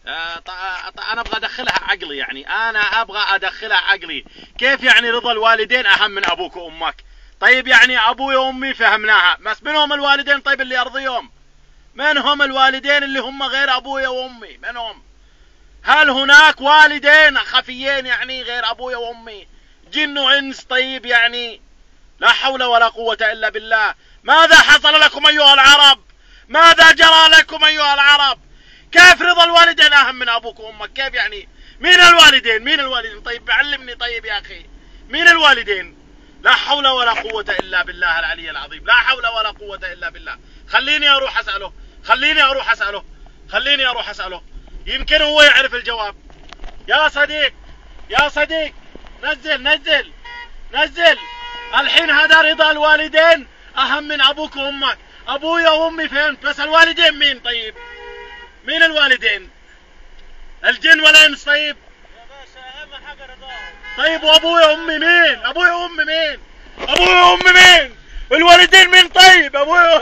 انا ابغى ادخلها عقلي، يعني انا ابغى ادخلها عقلي. كيف يعني رضا الوالدين اهم من ابوك وامك؟ طيب يعني ابوي وامي فهمناها، بس من هم الوالدين طيب اللي يرضيهم؟ من هم الوالدين اللي هم غير ابويا وامي؟ من هم؟ هل هناك والدين خفيين يعني غير ابويا وامي؟ جن وانس؟ طيب يعني لا حول ولا قوة الا بالله. ماذا حصل لكم ايها العرب؟ ماذا جرى لكم ايها العرب؟ كيف رضا الوالدين اهم من ابوك وامك؟ كيف يعني؟ مين الوالدين؟ مين الوالدين؟ طيب علمني طيب يا اخي، مين الوالدين؟ لا حول ولا قوة الا بالله العلي العظيم، لا حول ولا قوة الا بالله. خليني اروح اسأله، خليني اروح اسأله، خليني اروح اسأله، يمكن هو يعرف الجواب. يا صديق، يا صديق، نزل نزل نزل. الحين هذا رضا الوالدين اهم من ابوك وامك. ابويا وامي فهمت، بس الوالدين مين طيب؟ مين الوالدين؟ الجن ولا انس؟ طيب يا باشا اهم حاجه رضاهم. طيب وابويا وامي مين؟ ابويا وامي مين؟ ابويا وامي مين؟ الوالدين مين طيب؟ ابويا